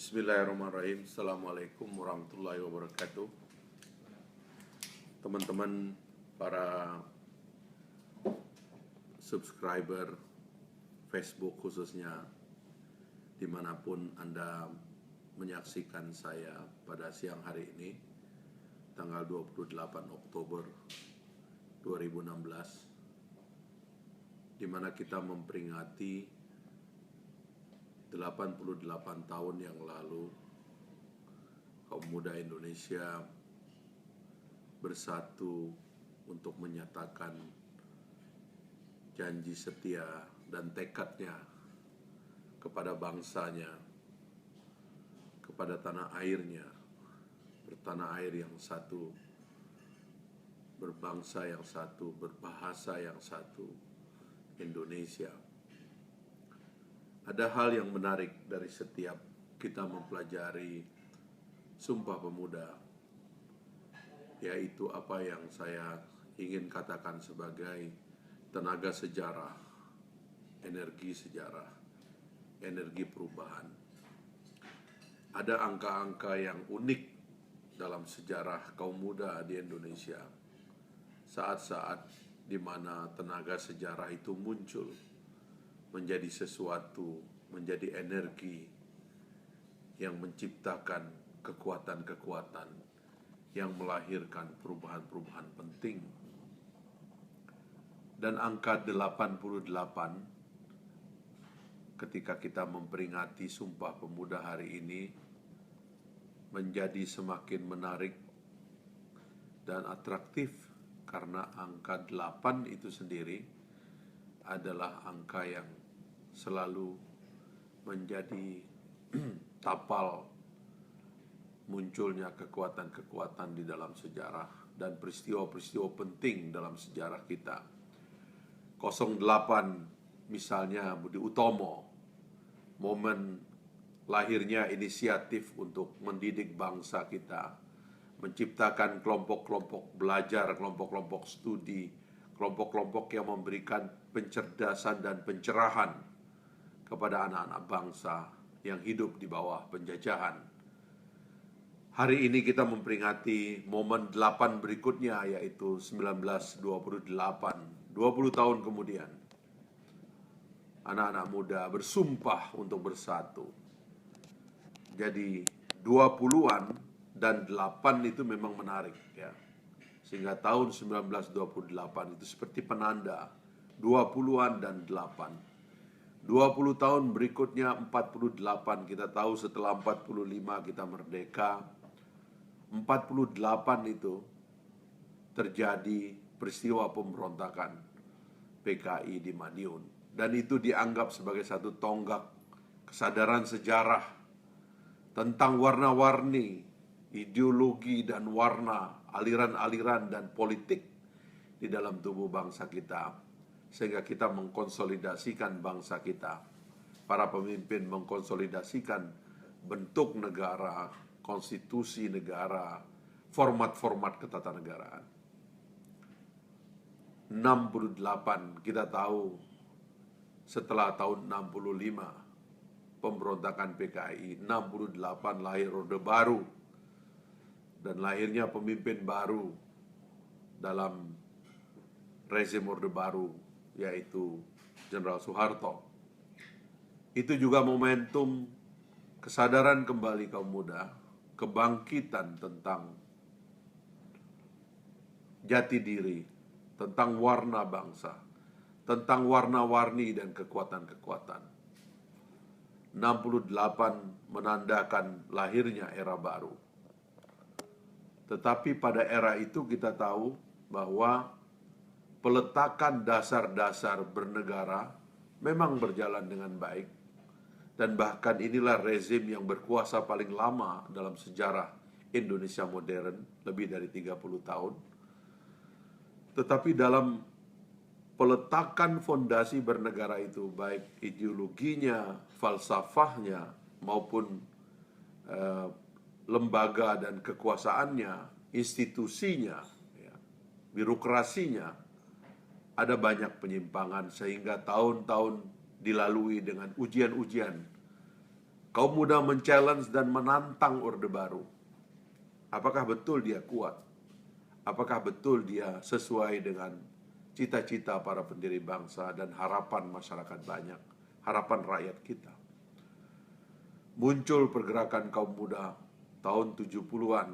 Bismillahirrahmanirrahim. Assalamualaikum warahmatullahi wabarakatuh. Teman-teman para subscriber Facebook khususnya, dimanapun Anda menyaksikan saya pada siang hari ini, tanggal 28 Oktober 2016, di mana kita memperingati 88 tahun yang lalu kaum muda Indonesia bersatu untuk menyatakan janji setia dan tekadnya kepada bangsanya, kepada tanah airnya, bertanah air yang satu, berbangsa yang satu, berbahasa yang satu, Indonesia. Ada hal yang menarik dari setiap kita mempelajari Sumpah Pemuda, yaitu apa yang saya ingin katakan sebagai tenaga sejarah, energi sejarah, energi perubahan. Ada angka-angka yang unik dalam sejarah kaum muda di Indonesia, saat-saat di mana tenaga sejarah itu muncul menjadi sesuatu, menjadi energi yang menciptakan kekuatan-kekuatan yang melahirkan perubahan-perubahan penting. Dan angka 88 ketika kita memperingati Sumpah Pemuda hari ini menjadi semakin menarik dan atraktif karena angka 8 itu sendiri adalah angka yang selalu menjadi tapal munculnya kekuatan-kekuatan di dalam sejarah dan peristiwa-peristiwa penting dalam sejarah kita. 08 misalnya Budi Utomo, momen lahirnya inisiatif untuk mendidik bangsa kita, menciptakan kelompok-kelompok belajar, kelompok-kelompok studi, kelompok-kelompok yang memberikan pencerdasan dan pencerahan kepada anak-anak bangsa yang hidup di bawah penjajahan. Hari ini kita memperingati momen 8 berikutnya, yaitu 1928, 20 tahun kemudian. Anak-anak muda bersumpah untuk bersatu. Jadi 20-an dan 8 itu memang menarik ya. Sehingga tahun 1928 itu seperti penanda 20-an dan 8. 20 tahun berikutnya 48, kita tahu setelah 45 kita merdeka. 48 itu terjadi peristiwa pemberontakan PKI di Madiun. Dan itu dianggap sebagai satu tonggak kesadaran sejarah tentang warna-warni, ideologi dan warna, aliran-aliran dan politik di dalam tubuh bangsa kita. Sehingga kita mengkonsolidasikan bangsa kita. Para pemimpin mengkonsolidasikan bentuk negara, konstitusi negara, format-format ketatanegaraan. 68 kita tahu setelah tahun 65 pemberontakan PKI, 68 lahir Orde Baru dan lahirnya pemimpin baru dalam rezim Orde Baru, yaitu Jenderal Soeharto. Itu juga momentum kesadaran kembali kaum muda, kebangkitan tentang jati diri, tentang warna bangsa, tentang warna-warni dan kekuatan-kekuatan. 68 menandakan lahirnya era baru. Tetapi pada era itu kita tahu bahwa peletakan dasar-dasar bernegara memang berjalan dengan baik. Dan bahkan inilah rezim yang berkuasa paling lama dalam sejarah Indonesia modern, lebih dari 30 tahun. Tetapi dalam peletakan fondasi bernegara itu, baik ideologinya, falsafahnya, maupun lembaga dan kekuasaannya, institusinya, ya, birokrasinya, ada banyak penyimpangan sehingga tahun-tahun dilalui dengan ujian-ujian Kaum muda men-challenge dan menantang Orde Baru. Apakah betul dia kuat? Apakah betul dia sesuai dengan cita-cita para pendiri bangsa dan harapan masyarakat banyak, harapan rakyat kita? Muncul pergerakan kaum muda tahun 70-an,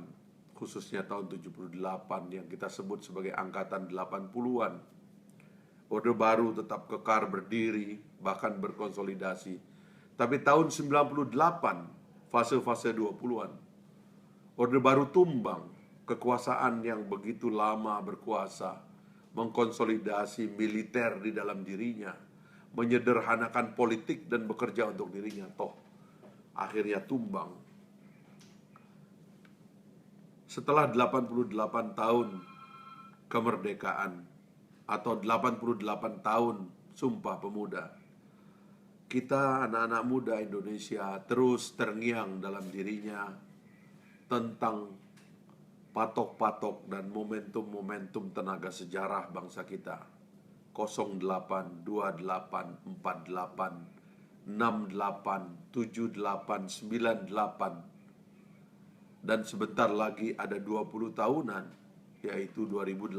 khususnya tahun 78 yang kita sebut sebagai angkatan 80-an. Orde Baru tetap kekar berdiri, bahkan berkonsolidasi. Tapi tahun 98, fase-fase 20-an, Orde Baru tumbang. Kekuasaan yang begitu lama berkuasa, mengkonsolidasi militer di dalam dirinya, menyederhanakan politik dan bekerja untuk dirinya, toh akhirnya tumbang. Setelah 88 tahun kemerdekaan atau 88 tahun Sumpah Pemuda, kita anak-anak muda Indonesia terus terngiang dalam dirinya tentang patok-patok dan momentum-momentum tenaga sejarah bangsa kita. 08, 28, 48, 68, 78, 98, dan sebentar lagi ada 20 tahunan, yaitu 2018,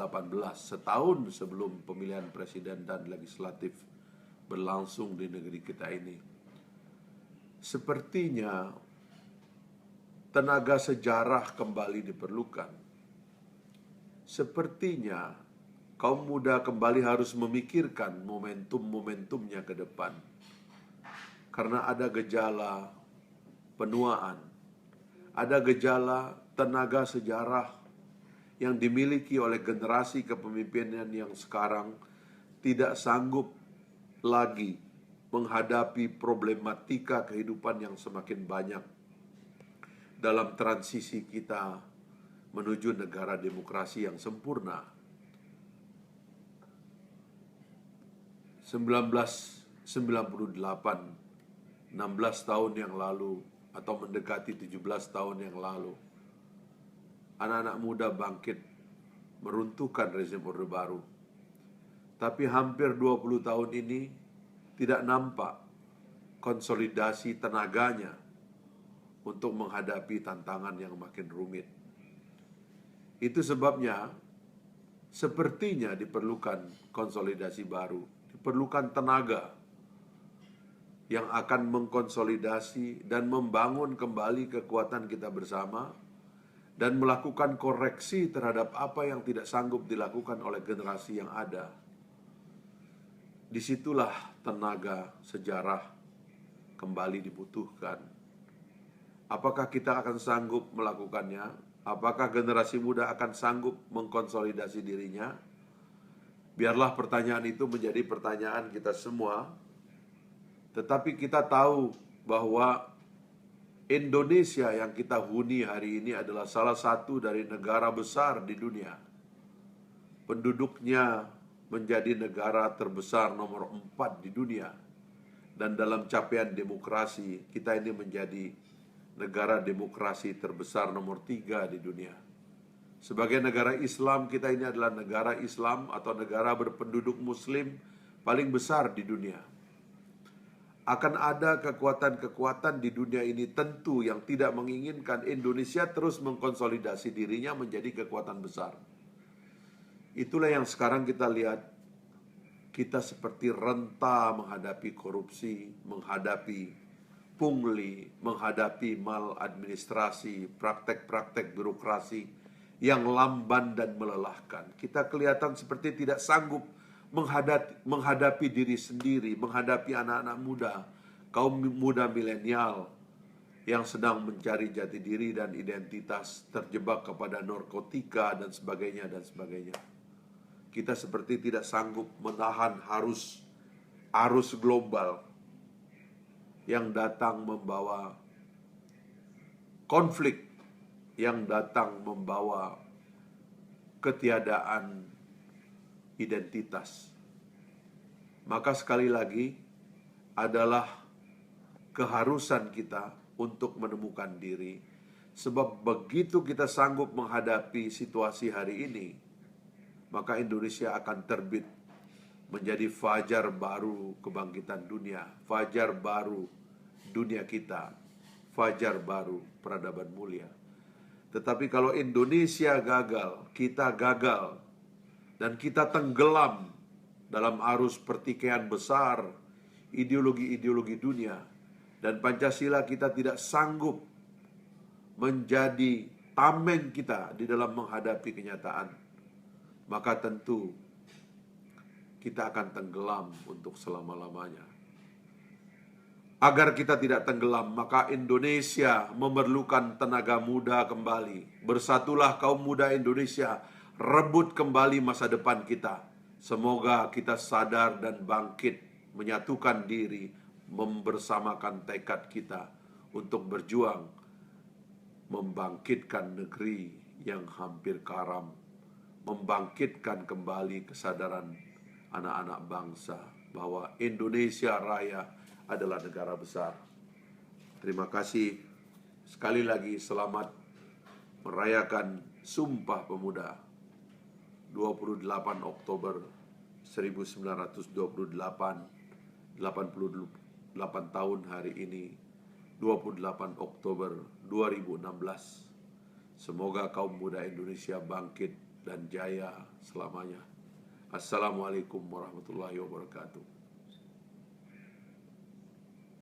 setahun sebelum pemilihan presiden dan legislatif berlangsung di negeri kita ini. Sepertinya tenaga sejarah kembali diperlukan. Sepertinya kaum muda kembali harus memikirkan momentum-momentumnya ke depan. Karena ada gejala penuaan, ada gejala tenaga sejarah yang dimiliki oleh generasi kepemimpinan yang sekarang tidak sanggup lagi menghadapi problematika kehidupan yang semakin banyak dalam transisi kita menuju negara demokrasi yang sempurna. 1998, 16 tahun yang lalu atau mendekati 17 tahun yang lalu, anak-anak muda bangkit meruntuhkan rezim Orde Baru. Tapi hampir 20 tahun ini tidak nampak konsolidasi tenaganya untuk menghadapi tantangan yang makin rumit. Itu sebabnya sepertinya diperlukan konsolidasi baru, diperlukan tenaga yang akan mengkonsolidasi dan membangun kembali kekuatan kita bersama dan melakukan koreksi terhadap apa yang tidak sanggup dilakukan oleh generasi yang ada. Disitulah tenaga sejarah kembali dibutuhkan. Apakah kita akan sanggup melakukannya? Apakah generasi muda akan sanggup mengkonsolidasi dirinya? Biarlah pertanyaan itu menjadi pertanyaan kita semua. Tetapi kita tahu bahwa Indonesia yang kita huni hari ini adalah salah satu dari negara besar di dunia. Penduduknya menjadi negara terbesar nomor 4 di dunia. Dan dalam capaian demokrasi, kita ini menjadi negara demokrasi terbesar nomor 3 di dunia. Sebagai negara Islam, kita ini adalah negara Islam atau negara berpenduduk Muslim paling besar di dunia. Akan ada kekuatan-kekuatan di dunia ini tentu yang tidak menginginkan Indonesia terus mengkonsolidasi dirinya menjadi kekuatan besar. Itulah yang sekarang kita lihat. Kita seperti renta menghadapi korupsi, menghadapi pungli, menghadapi maladministrasi, praktek-praktek birokrasi yang lamban dan melelahkan. Kita kelihatan seperti tidak sanggup menghadapi diri sendiri, menghadapi anak-anak muda, kaum muda milenial yang sedang mencari jati diri dan identitas, terjebak kepada narkotika dan sebagainya dan sebagainya. Kita seperti tidak sanggup menahan arus global yang datang membawa konflik, yang datang membawa ketiadaan identitas. Maka sekali lagi adalah keharusan kita untuk menemukan diri. Sebab begitu kita sanggup menghadapi situasi hari ini, maka Indonesia akan terbit menjadi fajar baru kebangkitan dunia, fajar baru dunia kita fajar baru peradaban mulia. Tetapi kalau Indonesia gagal, kita gagal, dan kita tenggelam dalam arus pertikaian besar ideologi-ideologi dunia, dan Pancasila kita tidak sanggup menjadi tameng kita di dalam menghadapi kenyataan, maka tentu kita akan tenggelam untuk selama-lamanya. Agar kita tidak tenggelam, maka Indonesia memerlukan tenaga muda kembali. Bersatulah kaum muda Indonesia, rebut kembali masa depan kita. Semoga kita sadar dan bangkit, menyatukan diri, membersamakan tekad kita untuk berjuang, membangkitkan negeri yang hampir karam, membangkitkan kembali kesadaran anak-anak bangsa bahwa Indonesia Raya adalah negara besar. Terima kasih. Sekali lagi selamat merayakan Sumpah Pemuda 28 Oktober 1928, 88 tahun hari ini, 28 Oktober 2016. Semoga kaum muda Indonesia bangkit dan jaya selamanya. Assalamualaikum warahmatullahi wabarakatuh.